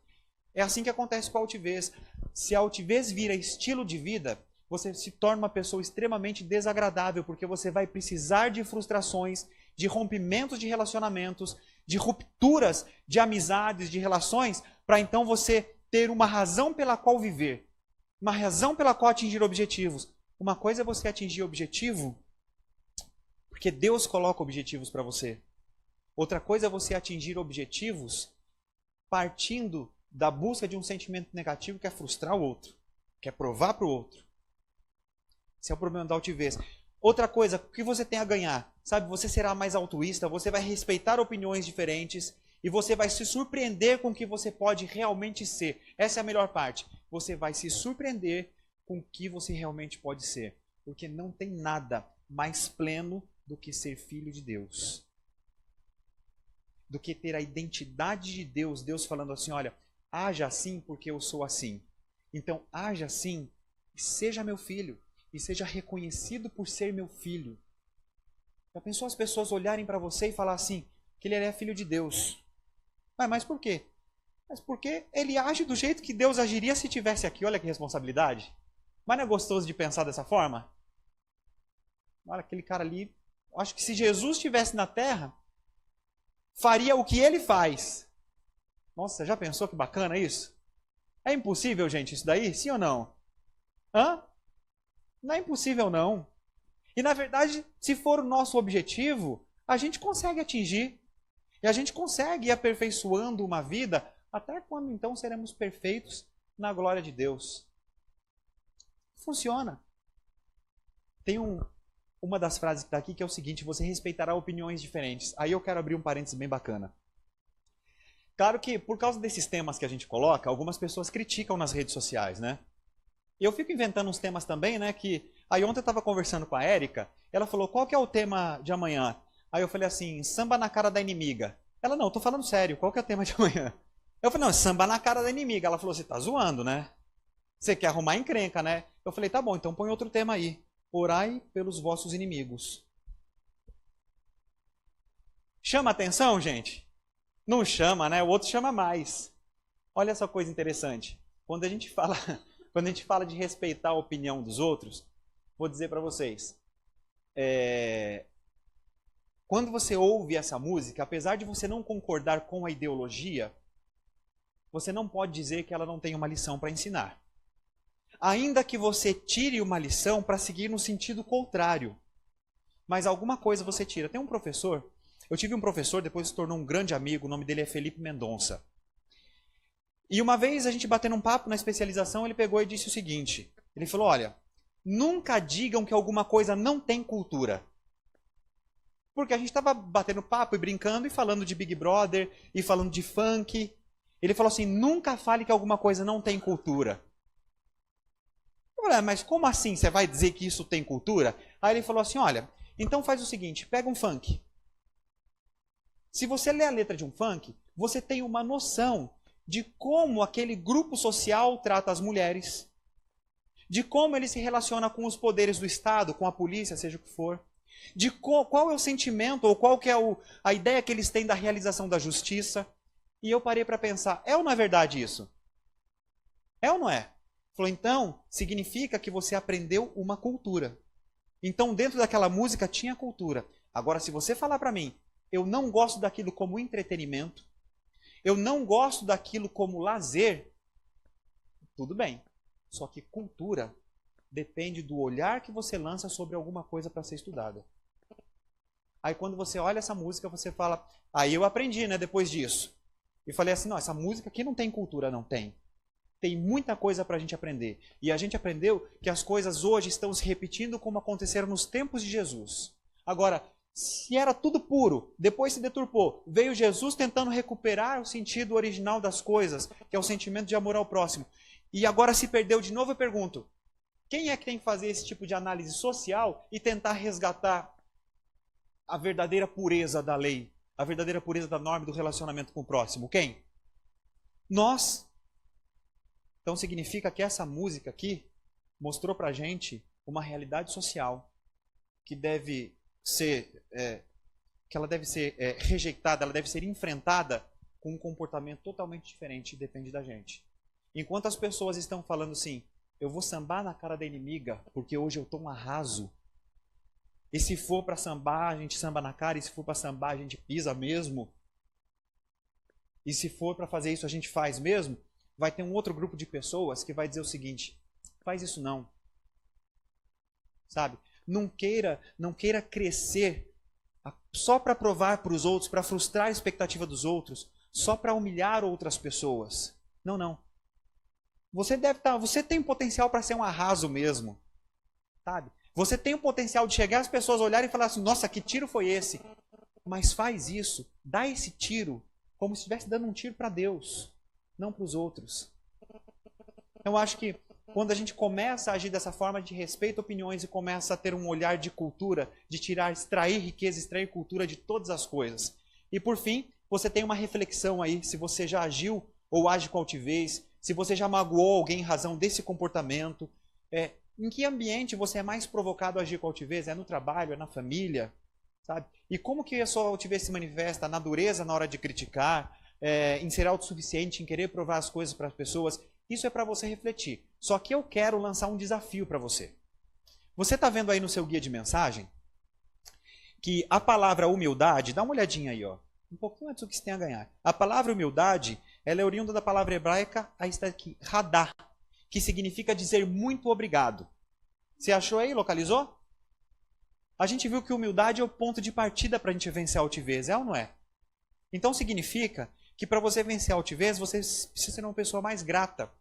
A: É assim que acontece com a altivez. Se a altivez vira estilo de vida, você se torna uma pessoa extremamente desagradável, porque você vai precisar de frustrações, de rompimentos de relacionamentos, de rupturas de amizades, de relações, para então você ter uma razão pela qual viver, uma razão pela qual atingir objetivos. Uma coisa é você atingir objetivo, porque Deus coloca objetivos para você. Outra coisa é você atingir objetivos partindo da busca de um sentimento negativo que é frustrar o outro, que é provar para o outro. Esse é o problema da altivez. Outra coisa, o que você tem a ganhar? Sabe, você será mais altruísta, você vai respeitar opiniões diferentes e você vai se surpreender com o que você pode realmente ser. Essa é a melhor parte. Você vai se surpreender com o que você realmente pode ser. Porque não tem nada mais pleno do que ser filho de Deus. Do que ter a identidade de Deus. Deus falando assim, olha, haja assim porque eu sou assim. Então, haja assim e seja meu filho. E seja reconhecido por ser meu filho. Já pensou as pessoas olharem para você e falar assim, que ele é filho de Deus? Mas por quê? Mas porque ele age do jeito que Deus agiria se tivesse aqui. Olha que responsabilidade. Mas não é gostoso de pensar dessa forma? Olha, aquele cara ali, acho que se Jesus estivesse na terra, faria o que ele faz. Nossa, já pensou que bacana isso? É impossível, gente, isso daí? Sim ou não? Hã? Não é impossível, não. E, na verdade, se for o nosso objetivo, a gente consegue atingir. E a gente consegue ir aperfeiçoando uma vida até quando, então, seremos perfeitos na glória de Deus. Funciona. Tem uma das frases que está aqui que é o seguinte: você respeitará opiniões diferentes. Aí eu quero abrir um parênteses bem bacana. Claro que, por causa desses temas que a gente coloca, algumas pessoas criticam nas redes sociais, né? E eu fico inventando uns temas também, né? Que aí ontem eu estava conversando com a Érica, ela falou, qual que é o tema de amanhã? Aí eu falei assim, samba na cara da inimiga. Ela, não, eu tô falando sério, qual que é o tema de amanhã? Eu falei, não, samba na cara da inimiga. Ela falou, você tá zoando, né? Você quer arrumar encrenca, né? Eu falei, tá bom, então põe outro tema aí. Orai pelos vossos inimigos. Chama atenção, gente? Não chama, né? O outro chama mais. Olha essa coisa interessante. Quando a gente fala de respeitar a opinião dos outros, vou dizer para vocês. Quando você ouve essa música, apesar de você não concordar com a ideologia, você não pode dizer que ela não tem uma lição para ensinar. Ainda que você tire uma lição para seguir no sentido contrário. Mas alguma coisa você tira. Tem um professor, eu tive um professor, depois se tornou um grande amigo, o nome dele é Felipe Mendonça. E uma vez a gente batendo um papo na especialização, ele pegou e disse o seguinte, ele falou, olha, nunca digam que alguma coisa não tem cultura. Porque a gente estava batendo papo e brincando e falando de Big Brother e falando de funk. Ele falou assim, nunca fale que alguma coisa não tem cultura. Eu falei, mas como assim você vai dizer que isso tem cultura? Aí ele falou assim, olha, então faz o seguinte, pega um funk. Se você lê a letra de um funk, você tem uma noção de como aquele grupo social trata as mulheres, de como ele se relaciona com os poderes do Estado, com a polícia, seja o que for, de qual é o sentimento ou qual que é a ideia que eles têm da realização da justiça. E eu parei para pensar, é ou não é verdade isso? É ou não é? Falou, então, significa que você aprendeu uma cultura. Então, dentro daquela música tinha cultura. Agora, se você falar para mim, eu não gosto daquilo como entretenimento, eu não gosto daquilo como lazer, tudo bem. Só que cultura depende do olhar que você lança sobre alguma coisa para ser estudada. Aí quando você olha essa música, você fala, aí eu aprendi, né, depois disso. E falei assim, não, essa música aqui não tem cultura, não tem. Tem muita coisa para a gente aprender. E a gente aprendeu que as coisas hoje estão se repetindo como aconteceram nos tempos de Jesus. Agora, se era tudo puro, depois se deturpou, veio Jesus tentando recuperar o sentido original das coisas, que é o sentimento de amor ao próximo. E agora se perdeu de novo, eu pergunto, quem é que tem que fazer esse tipo de análise social e tentar resgatar a verdadeira pureza da lei, a verdadeira pureza da norma do relacionamento com o próximo? Quem? Nós. Então significa que essa música aqui mostrou pra gente uma realidade social que deve ser, rejeitada, ela deve ser enfrentada com um comportamento totalmente diferente, depende da gente. Enquanto as pessoas estão falando assim, eu vou sambar na cara da inimiga, porque hoje eu tô um arraso. E se for para sambar, a gente samba na cara, e se for para sambar, a gente pisa mesmo. E se for para fazer isso, a gente faz mesmo. Vai ter um outro grupo de pessoas que vai dizer o seguinte, faz isso não. Sabe? Não queira crescer só para provar para os outros, para frustrar a expectativa dos outros, só para humilhar outras pessoas. Não, não. Você tem potencial para ser um arraso mesmo. Sabe? Você tem o potencial de chegar as pessoas olharem e falar assim, nossa, que tiro foi esse? Mas faz isso, dá esse tiro como se estivesse dando um tiro para Deus, não para os outros. Eu acho que quando a gente começa a agir dessa forma, de respeito opiniões e começa a ter um olhar de cultura, de extrair riqueza, extrair cultura de todas as coisas. E por fim, você tem uma reflexão aí, se você já agiu ou age com altivez, se você já magoou alguém em razão desse comportamento, em que ambiente você é mais provocado a agir com altivez? É no trabalho, é na família? sabe? E como que a sua altivez se manifesta na dureza na hora de criticar, em ser autossuficiente, em querer provar as coisas para as pessoas? Isso é para você refletir. Só que eu quero lançar um desafio para você. Você está vendo aí no seu guia de mensagem que a palavra humildade, dá uma olhadinha aí, ó, um pouquinho antes do que você tem a ganhar. A palavra humildade, ela é oriunda da palavra hebraica, aí está aqui, radá, que significa dizer muito obrigado. Você achou aí? Localizou? A gente viu que humildade é o ponto de partida para a gente vencer a altivez, é ou não é? Então significa que para você vencer a altivez, você precisa ser uma pessoa mais grata.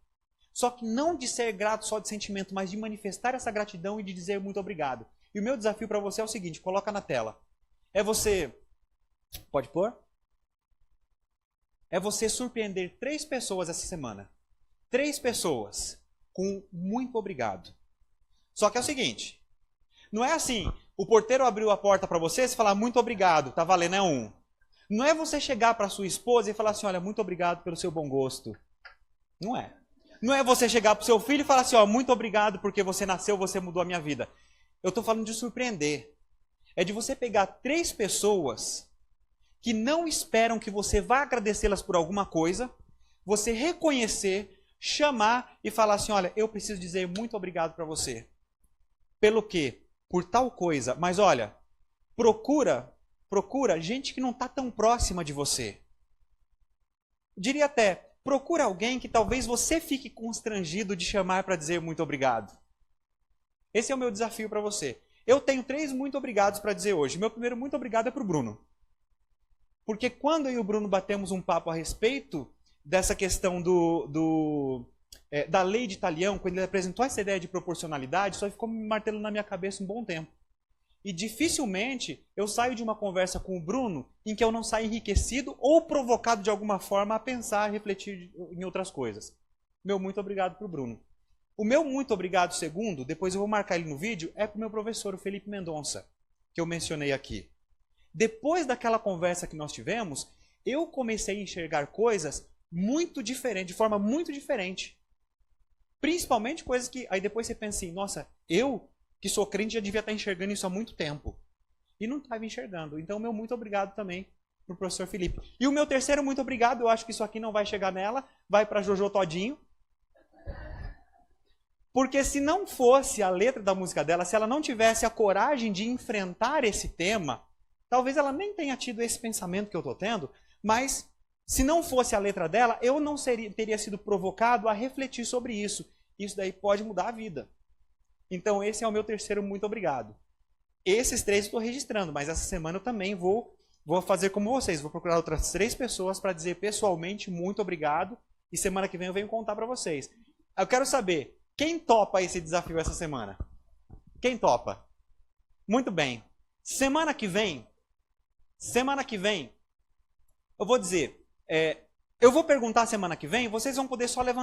A: Só que não de ser grato só de sentimento, mas de manifestar essa gratidão e de dizer muito obrigado. E o meu desafio para você é o seguinte, coloca na tela. É você... Pode pôr? É você surpreender 3 pessoas essa semana. 3 pessoas com muito obrigado. Só que é o seguinte, não é assim, o porteiro abriu a porta para você e falar muito obrigado, tá valendo, é 1. Não é você chegar para sua esposa e falar assim, olha, muito obrigado pelo seu bom gosto. Não é. Não é você chegar para o seu filho e falar assim, ó, muito obrigado porque você nasceu, você mudou a minha vida. Eu estou falando de surpreender. É de você pegar 3 pessoas que não esperam que você vá agradecê-las por alguma coisa, você reconhecer, chamar e falar assim, olha, eu preciso dizer muito obrigado para você. Pelo quê? Por tal coisa. Mas olha, procura gente que não está tão próxima de você. Diria até, procura alguém que talvez você fique constrangido de chamar para dizer muito obrigado. Esse é o meu desafio para você. Eu tenho 3 muito obrigados para dizer hoje. Meu primeiro muito obrigado é para o Bruno. Porque quando eu e o Bruno batemos um papo a respeito dessa questão da lei de Talião, quando ele apresentou essa ideia de proporcionalidade, isso aí ficou me martelando na minha cabeça um bom tempo. E dificilmente eu saio de uma conversa com o Bruno em que eu não saio enriquecido ou provocado de alguma forma a pensar, a refletir em outras coisas. Meu muito obrigado para o Bruno. O meu muito obrigado segundo, depois eu vou marcar ele no vídeo, é para o meu professor, o Felipe Mendonça, que eu mencionei aqui. Depois daquela conversa que nós tivemos, eu comecei a enxergar coisas muito diferentes, de forma muito diferente. Principalmente coisas que aí depois você pensa assim, nossa, eu que sou crente já devia estar enxergando isso há muito tempo. E não estava enxergando. Então, meu muito obrigado também para o professor Felipe. E o meu terceiro muito obrigado, eu acho que isso aqui não vai chegar nela, vai para Jojo Todinho. Porque se não fosse a letra da música dela, se ela não tivesse a coragem de enfrentar esse tema, talvez ela nem tenha tido esse pensamento que eu estou tendo, mas se não fosse a letra dela, eu não teria sido provocado a refletir sobre isso. Isso daí pode mudar a vida. Então esse é o meu terceiro muito obrigado. Esses 3 eu estou registrando, mas essa semana eu também vou fazer como vocês. Vou procurar outras 3 pessoas para dizer pessoalmente muito obrigado. E semana que vem eu venho contar para vocês. Eu quero saber, quem topa esse desafio essa semana? Quem topa? Muito bem. Semana que vem, eu vou dizer, eu vou perguntar semana que vem, vocês vão poder só levantar